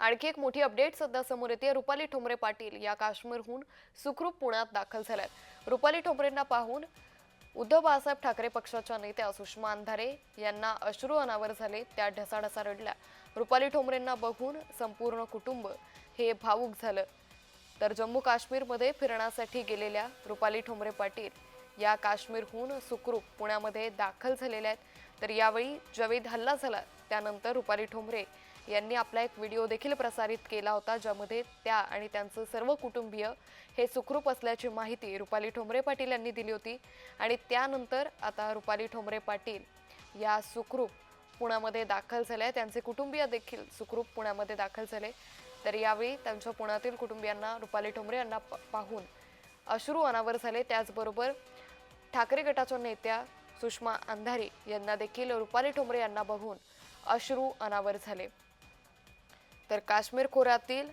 आणखी एक मोठी अपडेट सध्या समोर येते। रुपाली ठोंबरे पाटील या काश्मीरहून सुखरूप पुण्यात दाखल झाल्यात। रुपाली ठोंबरेंना पाहून उद्धव बाळासाहेब ठाकरे पक्षाच्या नेत्या सुषमा अंधारे यांना अश्रू अनावर झाले, त्या ढसाढसा रडल्या। रुपाली ठोंबरेंना बघून संपूर्ण कुटुंब हे भावुक झालं। तर जम्मू काश्मीरमध्ये फिरण्यासाठी गेलेल्या रुपाली ठोंबरे पाटील या काश्मीरहून सुखरूप पुण्यामध्ये दाखल झालेल्या आहेत। तर यावेळी ज्यावेळी हल्ला झाला त्यानंतर रुपाली ठोंबरे यांनी आपला एक व्हिडिओ देखील प्रसारित केला होता, ज्यामध्ये त्या आणि त्यांचे सर्व कुटुंबीय हे सुखरूप असल्याची माहिती रुपाली ठोंबरे पाटील यांनी दिली होती। आणि त्यानंतर आता रुपाली ठोंबरे पाटील या सुखरूप पुण्यामध्ये दाखल झाले, त्यांचे कुटुंबीय देखील सुखरूप पुण्यामध्ये दाखल झाले। तर यावेळी त्यांच्या पुण्यातील कुटुंबियांना रुपाली ठोंबरे यांना पाहून अश्रू अनावर झाले। त्याचबरोबर ठाकरे गटाच्या नेत्या सुषमा अंधारे यांना देखील रुपाली ठोंबरे यांना बघून अश्रू अनावर झाले। तर काश्मीर खोऱ्यातील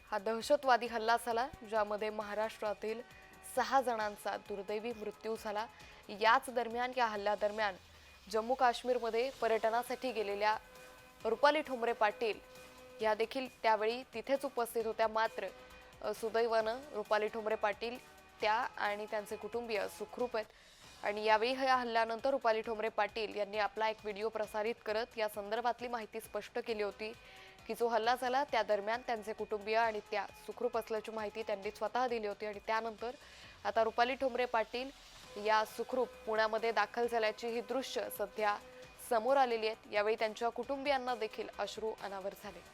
हा दहशतवादी हल्ला झाला, ज्यामध्ये महाराष्ट्रातील 6 जणांचा दुर्दैवी मृत्यू झाला। याच दरम्यान या हल्ल्यादरम्यान जम्मू काश्मीरमध्ये पर्यटनासाठी गेलेल्या रुपाली ठोंबरे पाटील या देखील त्यावेळी तिथेच उपस्थित होत्या। मात्र सुदैवानं रुपाली ठोंबरे पाटील त्या आणि त्यांचे कुटुंबीय सुखरूप आहेत। आणि यावेळी या हल्ल्यानंतर रुपाली ठोंबरे पाटील यांनी आपला एक व्हिडिओ प्रसारित करत या संदर्भातली माहिती स्पष्ट केली होती की जो हल्ला झाला त्या दरम्यान त्यांचे कुटुंबीय आणि त्या सुखरूप असल्याची माहिती त्यांनी स्वतः दिली होती। आणि त्यानंतर आता रुपाली ठोंबरे पाटील या सुखरूप पुण्यामध्ये दाखल झाल्याची ही दृश्य सध्या समोर आलेली आहेत। यावेळी त्यांच्या कुटुंबियांना देखील अश्रू अनावर झाले।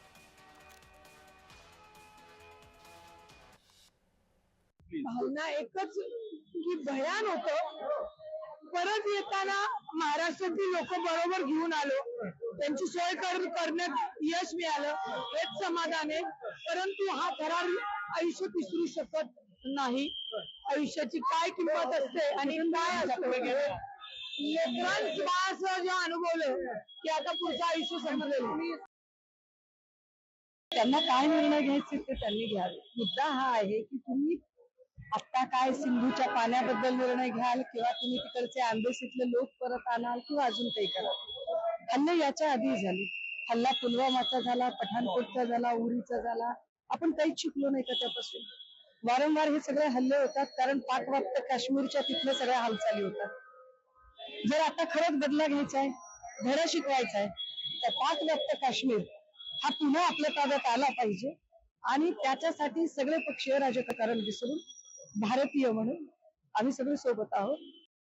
भावना एकच की भयान होतं। परत येताना महाराष्ट्रातील लोक बरोबर घेऊन आलो, त्यांची सोय करण्यात यश मिळालं हेच समाधान आहे। परंतु हा थरार आयुष्य विसरू शकत नाही। आयुष्याची काय किंमत असते आणि काय असतं लेकरांचं असं जे अनुभवलं की आता पुढचं आयुष्य संपलेलं, त्यांना काय निर्णय घ्यायचे ते त्यांनी घ्यावे। मुद्दा हा आहे की तुम्ही आता काय सिंधूच्या पाण्याबद्दल निर्णय घ्याल किंवा तुम्ही तिकडचे आंबेसीतले लोक परत आणाल किंवा अजून काही कराल। हल्ले याच्या आधी झाले, हल्ला पुलवामाचा झाला, पठाणकोटचा झाला, उरीचा झाला, आपण काहीच शिकलो नाही का त्यापासून? वारंवार हे सगळे हल्ले होतात कारण पाकव्याप्त काश्मीरच्या तिथल्या सगळ्या हालचाली होतात। जर आता खरंच बदला घ्यायचा आहे, धडा शिकवायचा आहे, तर पाकव्याप्त काश्मीर हा पुन्हा आपल्या ताब्यात आला पाहिजे। आणि त्याच्यासाठी सगळे पक्षीय राजकारण विसरून भारतीय म्हणून आम्ही सगळे सोबत आहोत।